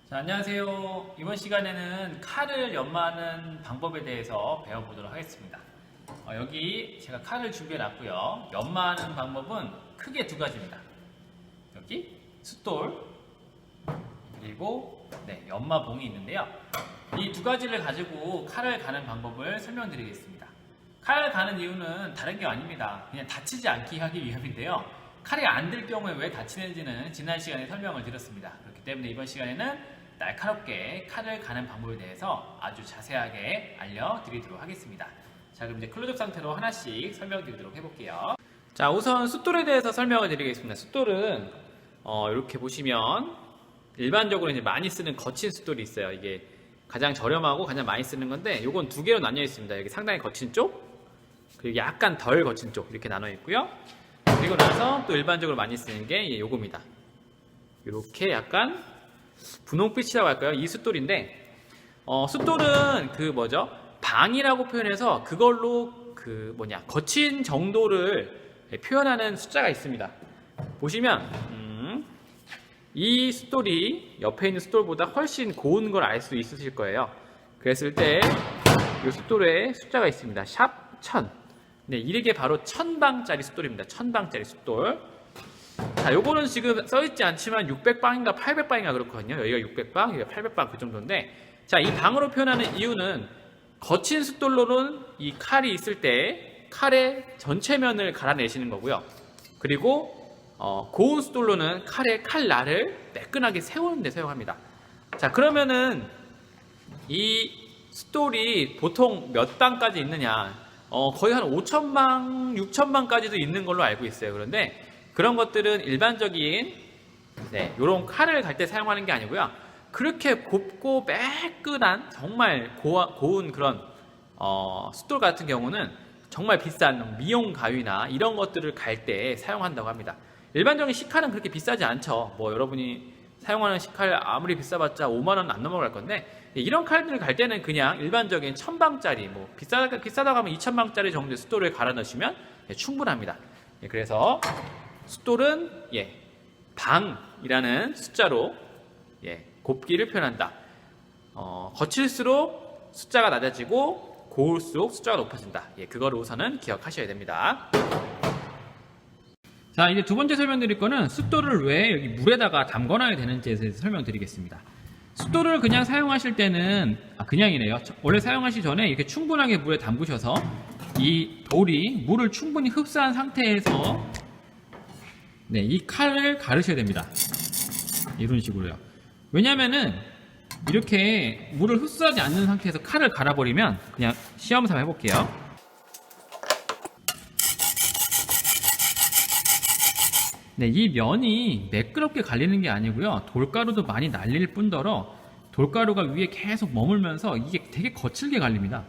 자, 안녕하세요. 이번 시간에는 칼을 연마하는 방법에 대해서 배워보도록 하겠습니다. 여기 제가 칼을 준비해 놨고요. 연마하는 방법은 크게 두 가지입니다. 여기 숫돌 그리고 연마봉이 있는데요. 이 두 가지를 가지고 칼을 가는 방법을 설명드리겠습니다. 칼을 가는 이유는 다른 게 아닙니다. 그냥 다치지 않게 하기 위함인데요. 칼이 안 들 경우에 왜 다치는지는 지난 시간에 설명을 드렸습니다. 그렇기 때문에 이번 시간에는 날카롭게 칼을 가는 방법에 대해서 아주 자세하게 알려드리도록 하겠습니다. 자, 그럼 이제 클로즈업 상태로 하나씩 설명드리도록 해볼게요. 자, 우선 숫돌에 대해서 설명을 드리겠습니다. 숫돌은 이렇게 보시면 일반적으로 이제 많이 쓰는 거친 숫돌이 있어요. 이게 가장 저렴하고 가장 많이 쓰는 건데 이건 두 개로 나뉘어 있습니다. 여기 상당히 거친 쪽 그리고 약간 덜 거친 쪽 이렇게 나눠 있고요. 그리고 나서 또 일반적으로 많이 쓰는 게 요겁니다. 이렇게 약간 분홍빛이라고 할까요? 이 숫돌인데 숫돌은 방이라고 표현해서 그걸로 거친 정도를 표현하는 숫자가 있습니다. 보시면 이 숫돌이 옆에 있는 숫돌보다 훨씬 고운 걸 알 수 있으실 거예요. 그랬을 때 이 숫돌에 숫자가 있습니다. 샵 1000. 네, 이게 바로 1000방짜리 숫돌입니다. 1000방짜리 숫돌. 자, 요거는 지금 써있지 않지만 600방인가 800방인가 그렇거든요. 여기가 600방, 여기가 800방 그 정도인데, 자, 이 방으로 표현하는 이유는 거친 숫돌로는 이 칼이 있을 때 칼의 전체 면을 갈아내시는 거고요. 그리고 고운 숫돌로는 칼의 칼날을 매끈하게 세우는 데 사용합니다. 자, 그러면은 이 숫돌이 보통 몇 방까지 있느냐? 거의 한 5000방, 6000방까지도 있는 걸로 알고 있어요. 그런데 그런 것들은 일반적인 이런 칼을 갈 때 사용하는 게 아니고요. 그렇게 곱고 매끈한 정말 고운 그런 숫돌 같은 경우는 정말 비싼 미용 가위나 이런 것들을 갈 때 사용한다고 합니다. 일반적인 식칼은 그렇게 비싸지 않죠. 여러분이 사용하는 식칼 아무리 비싸봤자 5만원 안 넘어갈 건데, 이런 칼들을 갈 때는 그냥 일반적인 1000방짜리 비싸다고 하면 2000방짜리 정도의 숫돌을 갈아 넣으시면 충분합니다. 그래서 숫돌은 방이라는 숫자로 곱기를 표현한다. 거칠수록 숫자가 낮아지고 고울수록 숫자가 높아진다. 그거를 우선은 기억하셔야 됩니다. 자, 이제 두 번째 설명드릴 거는 숫돌을 왜 여기 물에다가 담궈놔야 되는지에 대해서 설명드리겠습니다. 숫돌을 그냥 사용하실 때는 그냥이네요. 원래 사용하시기 전에 이렇게 충분하게 물에 담그셔서 이 돌이 물을 충분히 흡수한 상태에서 이 칼을 가르셔야 됩니다. 이런 식으로요. 왜냐면은 이렇게 물을 흡수하지 않는 상태에서 칼을 갈아버리면, 그냥 시험 삼아 해볼게요. 이 면이 매끄럽게 갈리는 게 아니고요. 돌가루도 많이 날릴 뿐더러 돌가루가 위에 계속 머물면서 이게 되게 거칠게 갈립니다.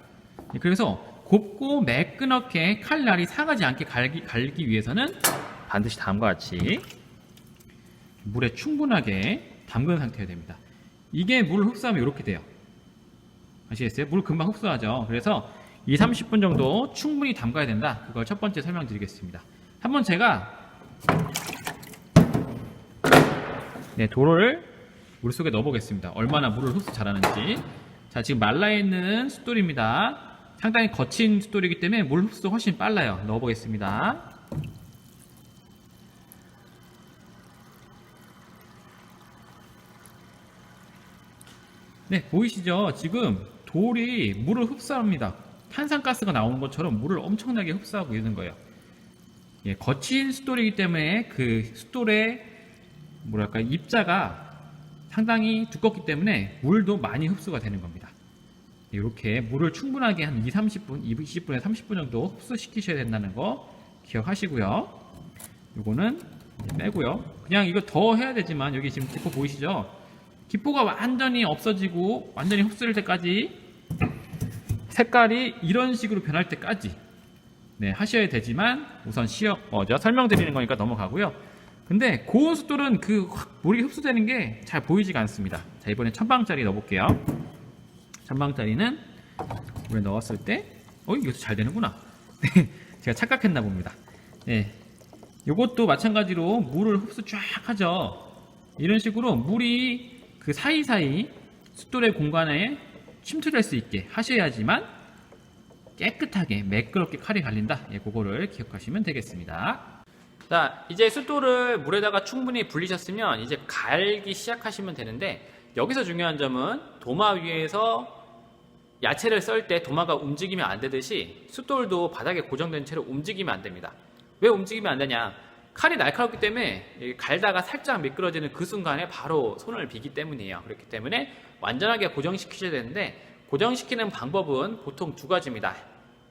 그래서 곱고 매끈하게 칼날이 상하지 않게 갈기 위해서는 반드시 다음과 같이 물에 충분하게 담근 상태여야 됩니다. 이게 물을 흡수하면 이렇게 돼요. 아시겠어요? 물 금방 흡수하죠. 그래서 20-30분 정도 충분히 담가야 된다. 그걸 첫 번째 설명드리겠습니다. 한번 제가 돌을 물속에 넣어보겠습니다. 얼마나 물을 흡수 잘하는지. 자, 지금 말라있는 숫돌입니다. 상당히 거친 숫돌이기 때문에 물 흡수도 훨씬 빨라요. 넣어보겠습니다. 보이시죠? 지금 돌이 물을 흡수합니다. 탄산가스가 나오는 것처럼 물을 엄청나게 흡수하고 있는 거예요. 거친 숫돌이기 때문에 그 숫돌의 입자가 상당히 두껍기 때문에 물도 많이 흡수가 되는 겁니다. 이렇게 물을 충분하게 한 20-30분, 20분에서 30분 정도 흡수시키셔야 된다는 거 기억하시고요. 요거는 빼고요. 그냥 이거 더 해야 되지만, 여기 지금 기포 보이시죠? 기포가 완전히 없어지고 완전히 흡수될 때까지, 색깔이 이런 식으로 변할 때까지 하셔야 되지만, 우선 설명드리는 거니까 넘어가고요. 근데 고운 숫돌은 물이 흡수되는 게 잘 보이지가 않습니다. 자, 이번에 1000방짜리 넣어볼게요. 1000방짜리는 물에 넣었을 때 이것도 잘 되는구나. 제가 착각했나 봅니다. 요것도 마찬가지로 물을 흡수 쫙 하죠. 이런 식으로 물이 그 사이사이 숫돌의 공간에 침투될 수 있게 하셔야지만 깨끗하게 매끄럽게 칼이 갈린다. 예, 그거를 기억하시면 되겠습니다. 자, 이제 숫돌을 물에다가 충분히 불리셨으면 이제 갈기 시작하시면 되는데, 여기서 중요한 점은 도마 위에서 야채를 썰 때 도마가 움직이면 안 되듯이 숫돌도 바닥에 고정된 채로 움직이면 안 됩니다. 왜 움직이면 안 되냐? 칼이 날카롭기 때문에 갈다가 살짝 미끄러지는 그 순간에 바로 손을 비기 때문이에요. 그렇기 때문에 완전하게 고정시키셔야 되는데, 고정시키는 방법은 보통 두 가지입니다.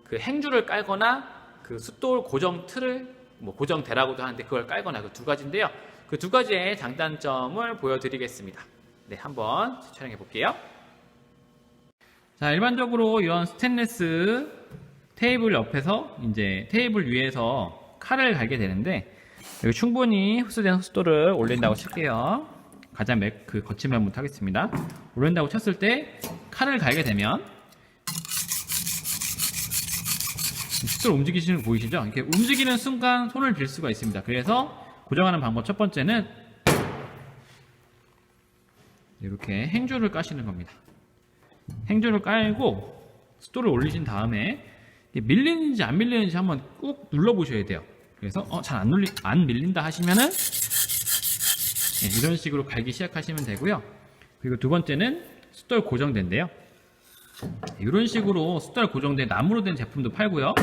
그 행주를 깔거나 그 숫돌 고정 틀을 고정대라고도 하는데 그걸 깔거나, 그 두 가지인데요. 그 두 가지의 장단점을 보여드리겠습니다. 네, 한번 촬영해 볼게요. 자, 일반적으로 이런 스테인리스 테이블 옆에서 이제 테이블 위에서 칼을 갈게 되는데, 여기 충분히 흡수된 숫돌을 올린다고 칠게요. 가장 그 거친 면부터 하겠습니다. 올린다고 쳤을 때 칼을 갈게 되면 숫돌 움직이시는 거 보이시죠? 이렇게 움직이는 순간 손을 빌 수가 있습니다. 그래서 고정하는 방법 첫 번째는 이렇게 행주를 까시는 겁니다. 행주를 깔고 숫돌을 올리신 다음에 밀리는지 안 밀리는지 한번 꾹 눌러 보셔야 돼요. 그래서 잘 안 밀린다 하시면은 이런 식으로 갈기 시작하시면 되고요. 그리고 두 번째는 숫돌 고정대인데요. 이런 식으로 숫돌 고정대 나무로 된 제품도 팔고요.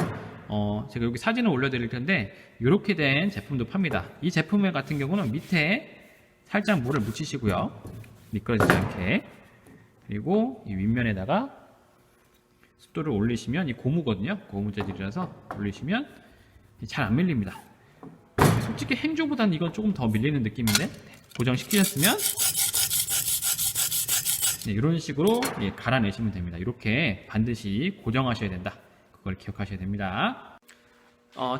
제가 여기 사진을 올려드릴 텐데 이렇게 된 제품도 팝니다. 이 제품 같은 경우는 밑에 살짝 물을 묻히시고요. 미끄러지지 않게. 그리고 이 윗면에다가 숫돌을 올리시면, 이 고무거든요. 고무 재질이라서 올리시면 잘 안 밀립니다. 솔직히 행주보다는 이건 조금 더 밀리는 느낌인데, 고정시키셨으면 이런 식으로 갈아내시면 됩니다. 이렇게 반드시 고정하셔야 된다. 그걸 기억하셔야 됩니다.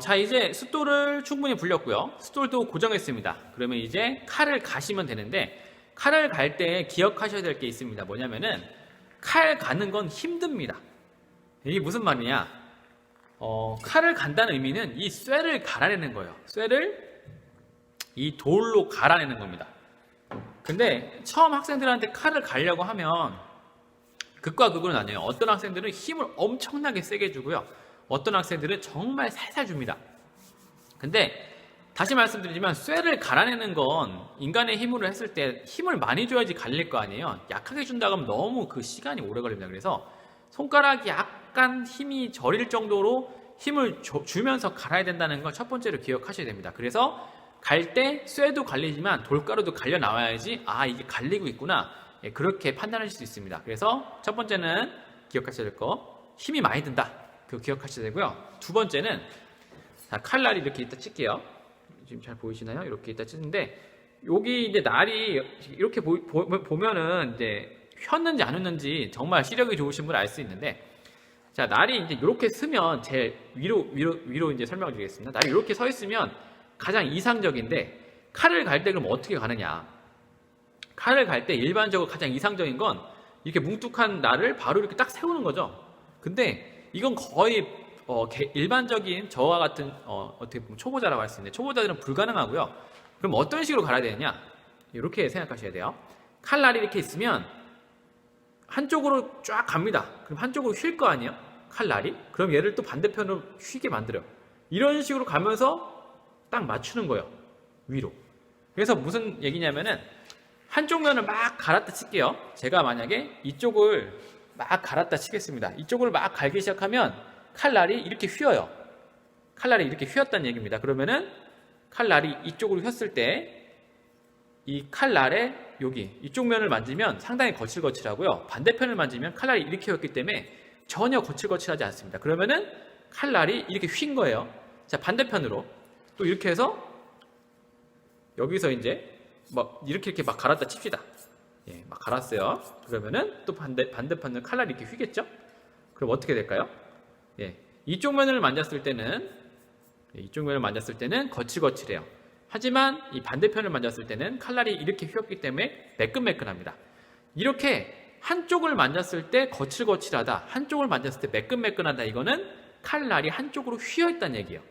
자, 이제 숫돌을 충분히 불렸고요. 숫돌도 고정했습니다. 그러면 이제 칼을 가시면 되는데, 칼을 갈 때 기억하셔야 될 게 있습니다. 뭐냐면은 칼 가는 건 힘듭니다. 이게 무슨 말이냐? 칼을 간다는 의미는 이 쇠를 갈아내는 거예요. 쇠를 이 돌로 갈아내는 겁니다. 근데 처음 학생들한테 칼을 갈려고 하면 극과 극으로 나뉘어요. 어떤 학생들은 힘을 엄청나게 세게 주고요. 어떤 학생들은 정말 살살 줍니다. 근데 다시 말씀드리지만 쇠를 갈아내는 건 인간의 힘으로 했을 때 힘을 많이 줘야지 갈릴 거 아니에요. 약하게 준다고 하면 너무 그 시간이 오래 걸립니다. 그래서 손가락이 약간 힘이 저릴 정도로 힘을 주면서 갈아야 된다는 걸 첫 번째로 기억하셔야 됩니다. 그래서 갈 때 쇠도 갈리지만 돌가루도 갈려 나와야지 이게 갈리고 있구나, 그렇게 판단하실 수 있습니다. 그래서 첫 번째는 기억하셔야 될 거, 힘이 많이 든다. 그거 기억하셔야 되고요. 두 번째는 칼날이 이렇게 있다 칠게요. 지금 잘 보이시나요? 이렇게 있다 치는데, 여기 이제 날이 이렇게 보면은 이제 휘었는지 안 휘었는지 정말 시력이 좋으신 분은 알 수 있는데, 자, 날이 이제 이렇게 서면 제일 위로 이제 설명을 드리겠습니다. 날이 이렇게 서 있으면 가장 이상적인데, 칼을 갈 때 그럼 어떻게 가느냐? 칼을 갈 때 일반적으로 가장 이상적인 건 이렇게 뭉툭한 날을 바로 이렇게 딱 세우는 거죠. 근데 이건 거의 일반적인 저와 같은 어떻게 보면 초보자라고 할 수 있는데, 초보자들은 불가능하고요. 그럼 어떤 식으로 갈아야 되느냐? 이렇게 생각하셔야 돼요. 칼날이 이렇게 있으면 한쪽으로 쫙 갑니다. 그럼 한쪽으로 휠 거 아니에요? 칼날이? 그럼 얘를 또 반대편으로 휘게 만들어요. 이런 식으로 가면서 딱 맞추는 거예요. 위로. 그래서 무슨 얘기냐면은 한쪽 면을 막 갈았다 칠게요. 제가 만약에 이쪽을 막 갈았다 치겠습니다. 이쪽을 막 갈기 시작하면 칼날이 이렇게 휘어요. 칼날이 이렇게 휘었다는 얘기입니다. 그러면은 칼날이 이쪽으로 휘었을 때 이 칼날에 여기 이쪽 면을 만지면 상당히 거칠거칠하고요. 반대편을 만지면 칼날이 이렇게 휘었기 때문에 전혀 거칠거칠하지 않습니다. 그러면은 칼날이 이렇게 휜 거예요. 자, 반대편으로 또 이렇게 해서 여기서 이제 막 이렇게 막 갈았다 칩시다. 막 갈았어요. 그러면은 또 반대편은 칼날이 이렇게 휘겠죠? 그럼 어떻게 될까요? 이쪽 면을 만졌을 때는 거칠거칠해요. 하지만 이 반대편을 만졌을 때는 칼날이 이렇게 휘었기 때문에 매끈매끈합니다. 이렇게 한쪽을 만졌을 때 거칠거칠하다, 한쪽을 만졌을 때 매끈매끈하다, 이거는 칼날이 한쪽으로 휘어 있다는 얘기예요.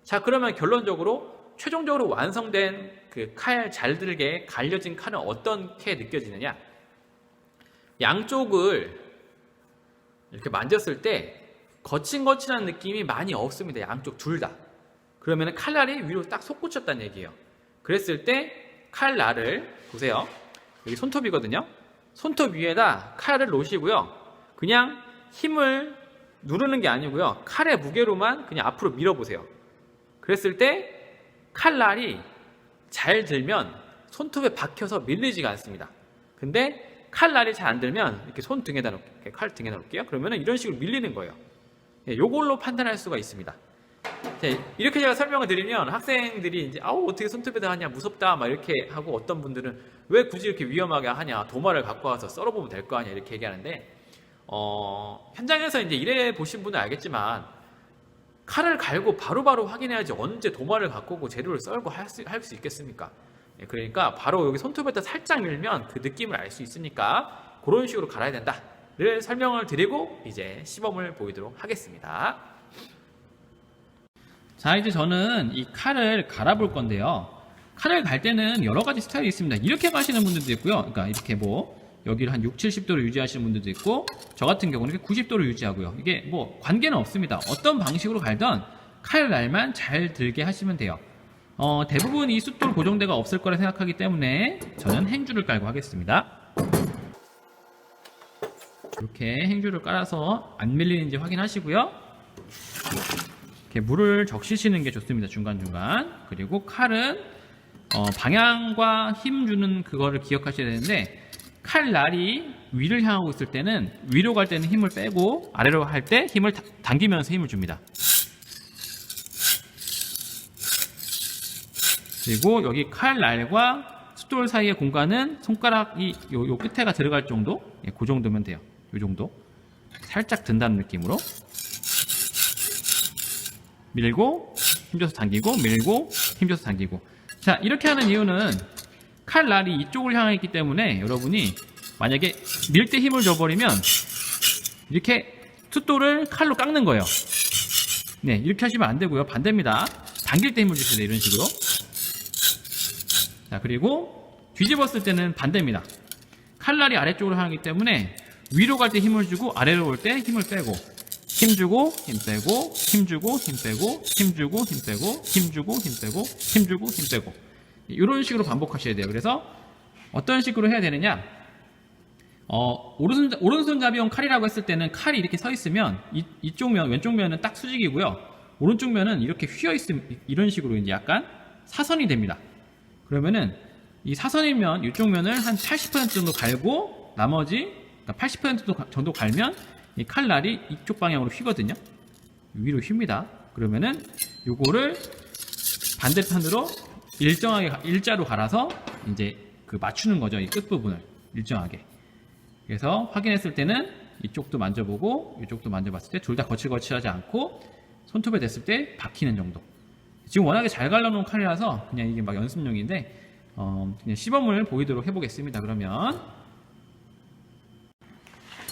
자, 그러면 결론적으로 최종적으로 완성된 그 칼 잘 들게 갈려진 칼은 어떻게 느껴지느냐? 양쪽을 이렇게 만졌을 때 거친거친한 느낌이 많이 없습니다. 양쪽 둘 다. 그러면 칼날이 위로 딱 솟구쳤다는 얘기예요. 그랬을 때 칼날을 보세요. 여기 손톱이거든요. 손톱 위에다 칼을 놓으시고요. 그냥 힘을 누르는 게 아니고요. 칼의 무게로만 그냥 앞으로 밀어보세요. 그랬을 때 칼날이 잘 들면 손톱에 박혀서 밀리지가 않습니다. 근데 칼날이 잘 안 들면 이렇게 손등에다 놓을게요. 칼 등에다 놓을게요. 그러면 이런 식으로 밀리는 거예요. 요걸로 판단할 수가 있습니다. 이렇게 제가 설명을 드리면 학생들이 이제 어떻게 손톱에다 하냐 무섭다 막 이렇게 하고, 어떤 분들은 왜 굳이 이렇게 위험하게 하냐, 도마를 갖고 와서 썰어보면 될 거 아니야 이렇게 얘기하는데, 현장에서 이제 일해 보신 분은 알겠지만 칼을 갈고 바로바로 확인해야지 언제 도마를 갖고 오고 재료를 썰고 할 수 있겠습니까? 그러니까 바로 여기 손톱에다 살짝 밀면 그 느낌을 알 수 있으니까 그런 식으로 갈아야 된다를 설명을 드리고 이제 시범을 보이도록 하겠습니다. 자, 이제 저는 이 칼을 갈아볼 건데요. 칼을 갈 때는 여러 가지 스타일이 있습니다. 이렇게 가시는 분들도 있고요. 그러니까 이렇게 여기를 한 6, 70도로 유지하시는 분들도 있고, 저 같은 경우는 이렇게 90도로 유지하고요. 이게 관계는 없습니다. 어떤 방식으로 갈던 칼날만 잘 들게 하시면 돼요. 대부분 이 숫돌 고정대가 없을 거라 생각하기 때문에 저는 행주를 깔고 하겠습니다. 이렇게 행주를 깔아서 안 밀리는지 확인하시고요. 이렇게 물을 적시시는 게 좋습니다. 중간중간. 그리고 칼은 방향과 힘 주는 그거를 기억하셔야 되는데, 칼날이 위를 향하고 있을 때는 위로 갈 때는 힘을 빼고 아래로 할 때 힘을 당기면서 힘을 줍니다. 그리고 여기 칼날과 숫돌 사이의 공간은 손가락이 요 끝에가 들어갈 정도, 그 정도면 돼요. 요 정도 살짝 든다는 느낌으로 밀고 힘줘서 당기고, 밀고 힘줘서 당기고. 자, 이렇게 하는 이유는 칼날이 이쪽을 향해 있기 때문에 여러분이 만약에 밀 때 힘을 줘버리면 이렇게 숫돌을 칼로 깎는 거예요. 네, 이렇게 하시면 안 되고요. 반대입니다. 당길 때 힘을 주셔야 돼요. 이런 식으로. 자, 그리고 뒤집었을 때는 반대입니다. 칼날이 아래쪽으로 향하기 때문에 위로 갈 때 힘을 주고 아래로 올 때 힘을 빼고, 힘 주고 힘 빼고, 힘 주고 힘 빼고, 힘 주고 힘 빼고, 힘 주고 힘 빼고, 힘 주고 힘 빼고, 이런 식으로 반복하셔야 돼요. 그래서 어떤 식으로 해야 되느냐, 오른손잡이용 칼이라고 했을 때는 칼이 이렇게 서 있으면 이쪽 면, 왼쪽 면은 딱 수직이고요. 오른쪽 면은 이렇게 휘어 있으면 이런 식으로 이제 약간 사선이 됩니다. 그러면은 이 사선이면 이쪽 면을 한 80% 정도 갈고 나머지, 그러니까 80% 정도 갈면 이 칼날이 이쪽 방향으로 휘거든요. 위로 휩니다. 그러면은 요거를 반대편으로 일정하게 일자로 갈아서 이제 그 맞추는 거죠. 이 끝부분을 일정하게. 그래서 확인했을 때는 이쪽도 만져보고 이쪽도 만져봤을 때 둘 다 거칠거칠하지 않고 손톱에 댔을 때 박히는 정도. 지금 워낙에 잘 갈라놓은 칼이라서 그냥 이게 막 연습용인데 그냥 시범을 보이도록 해보겠습니다. 그러면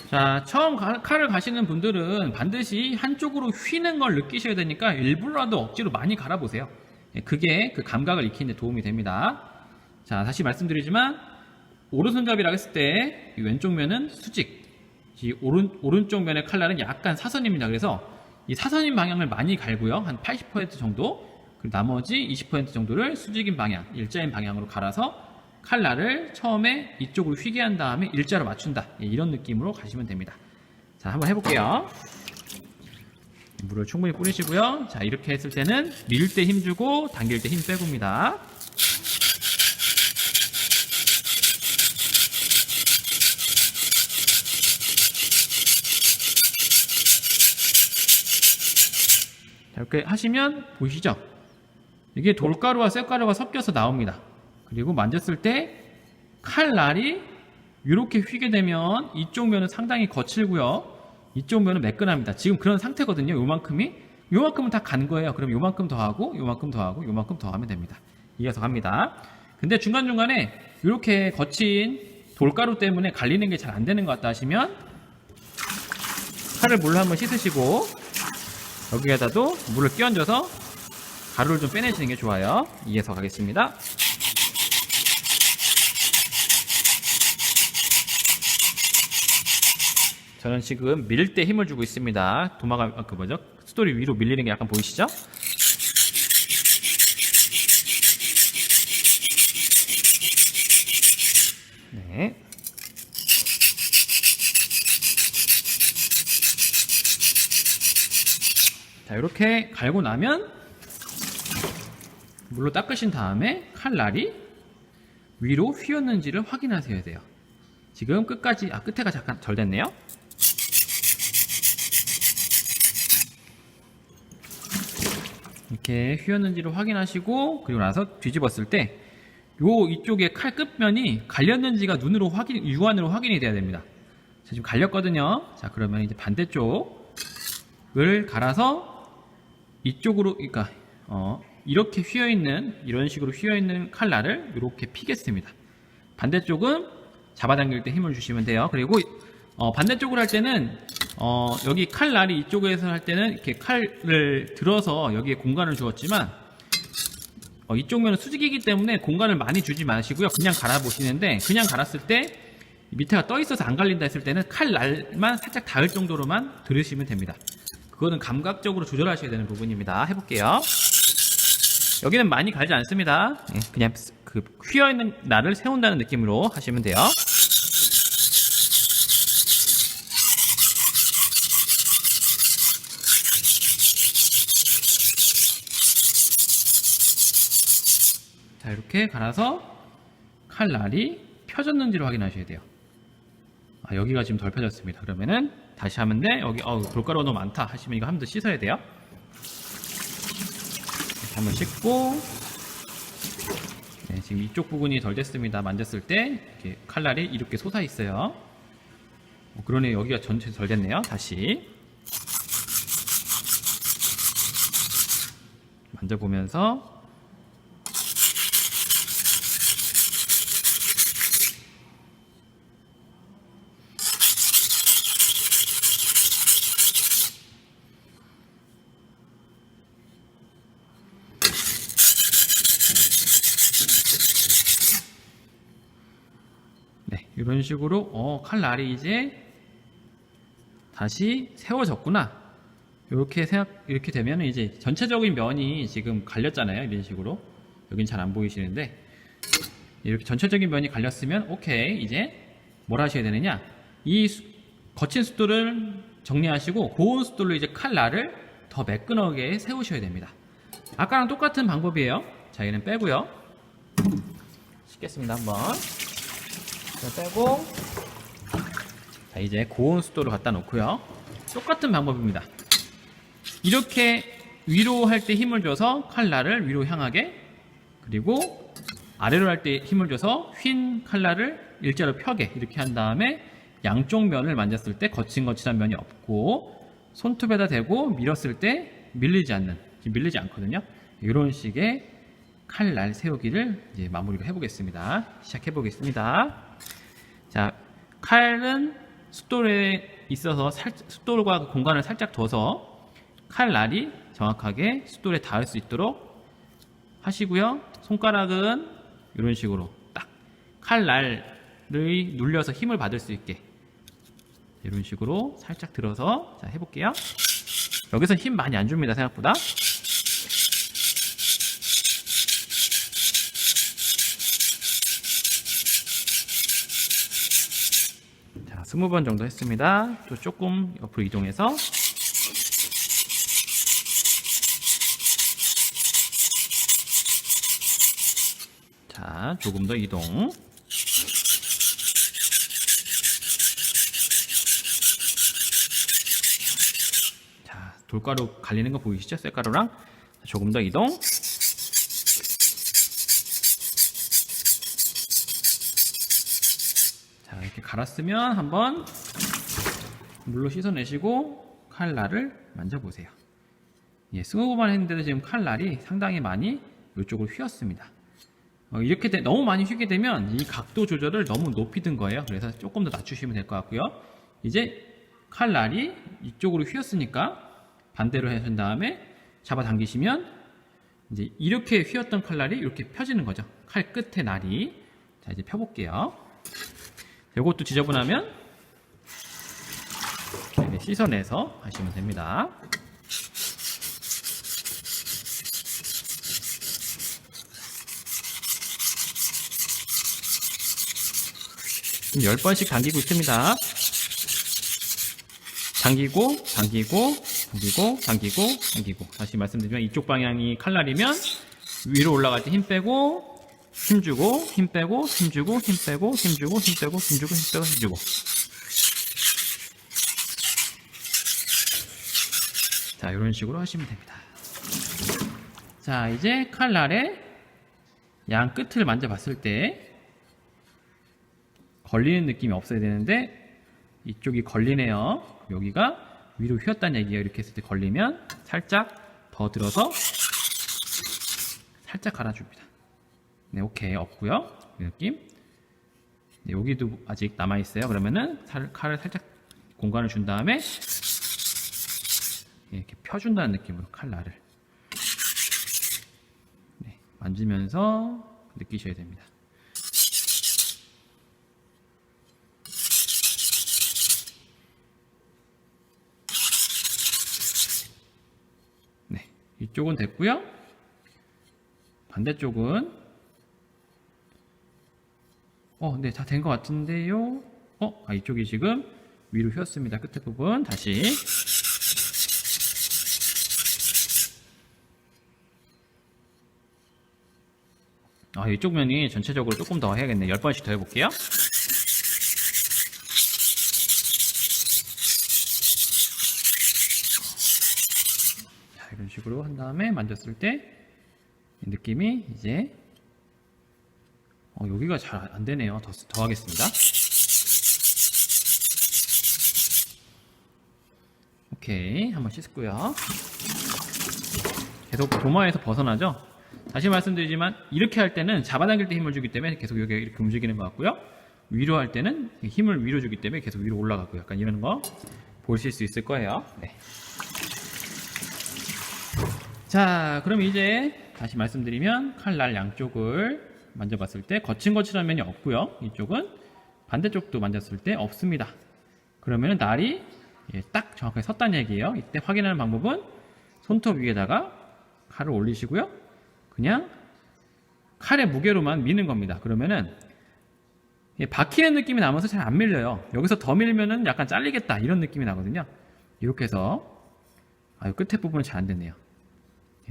자, 처음 칼을 가시는 분들은 반드시 한쪽으로 휘는 걸 느끼셔야 되니까 일부러라도 억지로 많이 갈아보세요. 그게 그 감각을 익히는 데 도움이 됩니다. 자, 다시 말씀드리지만 오른손잡이라고 했을 때 이 왼쪽 면은 수직, 이 오른쪽 면의 칼날은 약간 사선입니다. 그래서 이 사선인 방향을 많이 갈고요. 한 80% 정도, 그리고 나머지 20% 정도를 수직인 방향, 일자인 방향으로 갈아서 칼날을 처음에 이쪽으로 휘게 한 다음에 일자로 맞춘다. 이런 느낌으로 가시면 됩니다. 자, 한번 해볼게요. 물을 충분히 뿌리시고요. 자, 이렇게 했을 때는 밀 때 힘주고 당길 때 힘 빼고입니다. 자, 이렇게 하시면 보이시죠? 이게 돌가루와 쇳가루가 섞여서 나옵니다. 그리고 만졌을 때 칼날이 이렇게 휘게 되면 이쪽 면은 상당히 거칠고요. 이쪽 면은 매끈합니다. 지금 그런 상태거든요. 요만큼은 다 간 거예요. 그럼 요만큼 더 하고 요만큼 더 하고 요만큼 더 하면 됩니다. 이어서 갑니다. 근데 중간중간에 이렇게 거친 돌가루 때문에 갈리는 게 잘 안 되는 것 같다 하시면 칼을 물로 한번 씻으시고 여기에다도 물을 끼얹어서 가루를 좀 빼내시는 게 좋아요. 이어서 가겠습니다. 저는 지금 밀 때 힘을 주고 있습니다. 도마가 스토리 위로 밀리는 게 약간 보이시죠? 네. 자, 이렇게 갈고 나면 물로 닦으신 다음에 칼날이 위로 휘었는지를 확인하셔야 돼요. 지금 끝까지, 끝에가 잠깐 덜 됐네요. 이렇게 휘었는지를 확인하시고, 그리고 나서 뒤집었을 때 이쪽에 칼 끝면이 갈렸는지가 눈으로 육안으로 확인이 돼야 됩니다. 자, 지금 갈렸거든요. 자, 그러면 이제 반대쪽을 갈아서 이쪽으로, 그러니까 이렇게 휘어있는, 이런 식으로 휘어있는 칼날을 이렇게 피겠습니다. 반대쪽은 잡아당길 때 힘을 주시면 돼요. 그리고 반대쪽으로 할 때는 여기 칼날이 이쪽에서 할 때는 이렇게 칼을 들어서 여기에 공간을 주었지만 이쪽 면은 수직이기 때문에 공간을 많이 주지 마시고요. 그냥 갈아보시는데, 그냥 갈았을 때 밑에가 떠 있어서 안 갈린다 했을 때는 칼날만 살짝 닿을 정도로만 들으시면 됩니다. 그거는 감각적으로 조절하셔야 되는 부분입니다. 해볼게요. 여기는 많이 갈지 않습니다. 그냥 그 휘어있는 날을 세운다는 느낌으로 하시면 돼요. 자, 이렇게 갈아서 칼날이 펴졌는지를 확인하셔야 돼요. 여기가 지금 덜 펴졌습니다. 그러면은 다시 하면 돼. 여기 돌가루가 너무 많다 하시면 이거 한 번 더 씻어야 돼요. 이렇게 한번 씻고, 네, 지금 이쪽 부분이 덜 됐습니다. 만졌을 때 이렇게 칼날이 이렇게 솟아 있어요. 그러네. 여기가 전체 덜 됐네요. 다시 만져보면서 이런 식으로 칼날이 이제 다시 세워졌구나, 이렇게 되면 이제 전체적인 면이 지금 갈렸잖아요. 이런 식으로 여긴 잘 안 보이시는데, 이렇게 전체적인 면이 갈렸으면 오케이. 이제 뭘 하셔야 되느냐, 이 거친 숫돌을 정리하시고 고운 숫돌로 이제 칼날을 더 매끈하게 세우셔야 됩니다. 아까랑 똑같은 방법이에요. 자, 얘는 빼고요. 씻겠습니다. 한번 빼고, 자, 이제 고온 숫돌을 갖다 놓고요. 똑같은 방법입니다. 이렇게 위로 할 때 힘을 줘서 칼날을 위로 향하게, 그리고 아래로 할 때 힘을 줘서 휜 칼날을 일자로 펴게, 이렇게 한 다음에 양쪽 면을 만졌을 때 거친거친한 면이 없고, 손톱에다 대고 밀었을 때 밀리지 않거든요. 이런 식의 칼날 세우기를 이제 마무리를 해보겠습니다. 시작해보겠습니다. 자, 칼은 숫돌에 있어서 숫돌과 공간을 살짝 둬서 칼날이 정확하게 숫돌에 닿을 수 있도록 하시고요. 손가락은 이런 식으로 딱 칼날을 눌려서 힘을 받을 수 있게 이런 식으로 살짝 들어서, 자, 해볼게요. 여기서 힘 많이 안 줍니다. 생각보다. 자, 20번 정도 했습니다. 또 조금 옆으로 이동해서, 자, 조금 더 이동. 자, 돌가루 갈리는 거 보이시죠? 쇳가루랑. 조금 더 이동. 자, 이렇게 갈았으면 한번 물로 씻어내시고 칼날을 만져보세요. 예, 20번 했는데도 지금 칼날이 상당히 많이 이쪽으로 휘었습니다. 이렇게 너무 많이 휘게 되면 이 각도 조절을 너무 높이 든 거예요. 그래서 조금 더 낮추시면 될 것 같고요. 이제 칼날이 이쪽으로 휘었으니까 반대로 하신 다음에 잡아당기시면 이제 이렇게 휘었던 칼날이 이렇게 펴지는 거죠. 칼 끝에 날이. 자, 이제 펴볼게요. 이것도 지저분하면 씻어내서 하시면 됩니다. 지금 10번씩 당기고 있습니다. 당기고, 당기고, 당기고, 당기고, 당기고. 다시 말씀드리면 이쪽 방향이 칼날이면 위로 올라갈 때 힘 빼고, 힘 주고, 힘 빼고, 힘 주고, 힘 빼고, 힘 주고, 힘 빼고, 힘 주고, 힘 빼고, 힘 주고. 자, 이런 식으로 하시면 됩니다. 자, 이제 칼날의 양 끝을 만져봤을 때 걸리는 느낌이 없어야 되는데 이쪽이 걸리네요. 여기가 위로 휘었다는 얘기예요. 이렇게 했을 때 걸리면 살짝 더 들어서 살짝 갈아줍니다. 네, 오케이. 없고요. 이 느낌. 네, 여기도 아직 남아있어요. 그러면은 칼을 살짝 공간을 준 다음에 이렇게 펴준다는 느낌으로 칼날을 네, 만지면서 느끼셔야 됩니다. 네, 이쪽은 됐고요. 반대쪽은 네, 다 된 것 같은데요. 이쪽이 지금 위로 휘었습니다. 끝에 부분 다시. 이쪽 면이 전체적으로 조금 더 해야겠네. 10번씩 더 해볼게요. 자, 이런 식으로 한 다음에 만졌을 때 느낌이 이제 여기가 잘 안 되네요. 더 하겠습니다. 오케이. 한번 씻고요. 계속 도마에서 벗어나죠? 다시 말씀드리지만 이렇게 할 때는 잡아당길 때 힘을 주기 때문에 계속 여기 이렇게 움직이는 것 같고요. 위로 할 때는 힘을 위로 주기 때문에 계속 위로 올라가고 약간 이런 거 보실 수 있을 거예요. 네. 자, 그럼 이제 다시 말씀드리면 칼날 양쪽을 만져봤을 때 거칠거칠한 면이 없고요. 이쪽은 반대쪽도 만졌을 때 없습니다. 그러면 날이 딱 정확하게 섰다는 얘기예요. 이때 확인하는 방법은 손톱 위에다가 칼을 올리시고요. 그냥 칼의 무게로만 미는 겁니다. 그러면은 박히는 느낌이 나면서 잘 안 밀려요. 여기서 더 밀면은 약간 잘리겠다 이런 느낌이 나거든요. 이렇게 해서 끝에 부분은 잘 안 됐네요.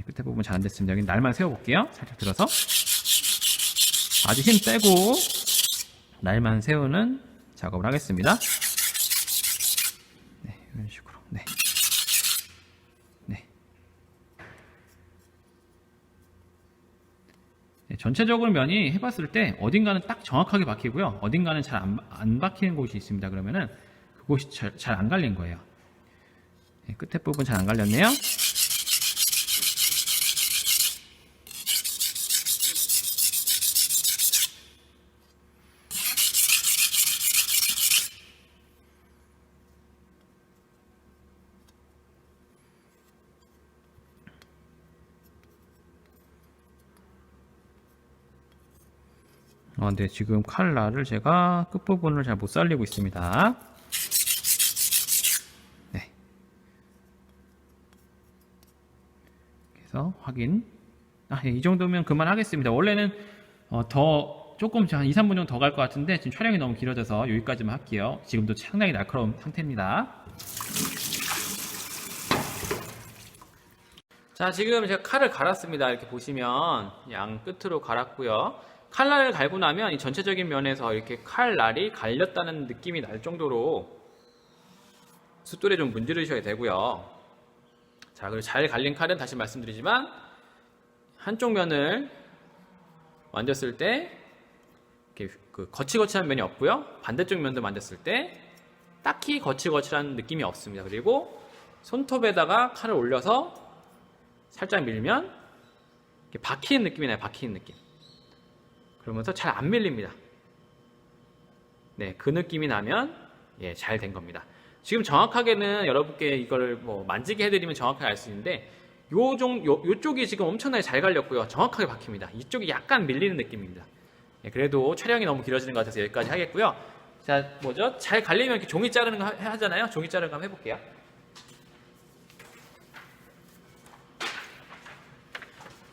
끝에 부분 잘 안 됐습니다. 여기 날만 세워볼게요. 살짝 들어서 아주 힘 빼고 날만 세우는 작업을 하겠습니다. 네, 이런 식으로. 네. 네. 네, 전체적으로 면이 해봤을 때 어딘가는 딱 정확하게 박히고요. 어딘가는 잘 안 박히는 곳이 있습니다. 그러면은 그곳이 잘 안 갈린 거예요. 네, 끝에 부분 잘 안 갈렸네요. 근데 지금 칼날을 제가 끝부분을 잘 못 살리고 있습니다. 네. 그래서 확인. 이 정도면 그만하겠습니다. 원래는 더 조금 한 2, 3분 정도 더 갈 것 같은데 지금 촬영이 너무 길어져서 여기까지만 할게요. 지금도 상당히 날카로운 상태입니다. 자, 지금 제가 칼을 갈았습니다. 이렇게 보시면 양 끝으로 갈았고요. 칼날을 갈고 나면 이 전체적인 면에서 이렇게 칼날이 갈렸다는 느낌이 날 정도로 숫돌에 좀 문지르셔야 되고요. 자, 그리고 잘 갈린 칼은 다시 말씀드리지만 한쪽 면을 만졌을 때 이렇게 거칠거칠한 면이 없고요. 반대쪽 면도 만졌을 때 딱히 거칠거칠한 느낌이 없습니다. 그리고 손톱에다가 칼을 올려서 살짝 밀면 이렇게 박히는 느낌이 나요. 박히는 느낌. 그러면서 잘 안 밀립니다. 네, 그 느낌이 나면 잘 된 겁니다. 지금 정확하게는 여러분께 이걸 만지게 해드리면 정확하게 알 수 있는데 요쪽이 지금 엄청나게 잘 갈렸고요. 정확하게 박힙니다. 이쪽이 약간 밀리는 느낌입니다. 예, 그래도 촬영이 너무 길어지는 것 같아서 여기까지 하겠고요. 자, 뭐죠? 잘 갈리면 이렇게 종이 자르는 거 하잖아요. 종이 자르는 거 한번 해볼게요.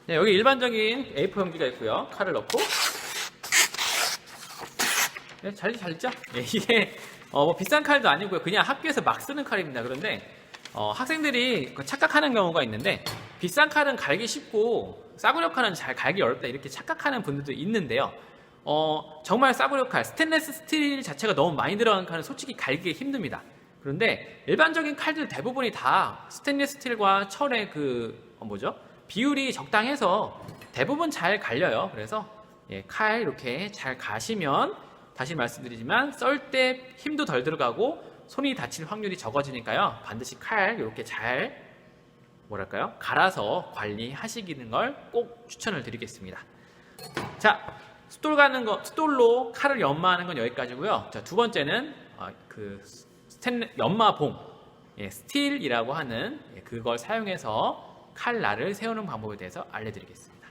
네, 여기 일반적인 A4 용기가 있고요. 칼을 넣고 네, 잘죠? 네, 이게 뭐 비싼 칼도 아니고요. 그냥 학교에서 막 쓰는 칼입니다. 그런데 학생들이 착각하는 경우가 있는데 비싼 칼은 갈기 쉽고 싸구려 칼은 잘 갈기 어렵다 이렇게 착각하는 분들도 있는데요. 정말 싸구려 칼, 스테인리스 스틸 자체가 너무 많이 들어간 칼은 솔직히 갈기기 힘듭니다. 그런데 일반적인 칼들 대부분이 다 스테인리스 스틸과 철의 비율이 적당해서 대부분 잘 갈려요. 그래서 칼 이렇게 잘 가시면 다시 말씀드리지만 썰 때 힘도 덜 들어가고 손이 다칠 확률이 적어지니까요. 반드시 칼 이렇게 잘 갈아서 관리하시는 걸 꼭 추천을 드리겠습니다. 자, 숫돌로 칼을 연마하는 건 여기까지고요. 자, 두 번째는 연마봉, 스틸이라고 하는 그걸 사용해서 칼날을 세우는 방법에 대해서 알려드리겠습니다.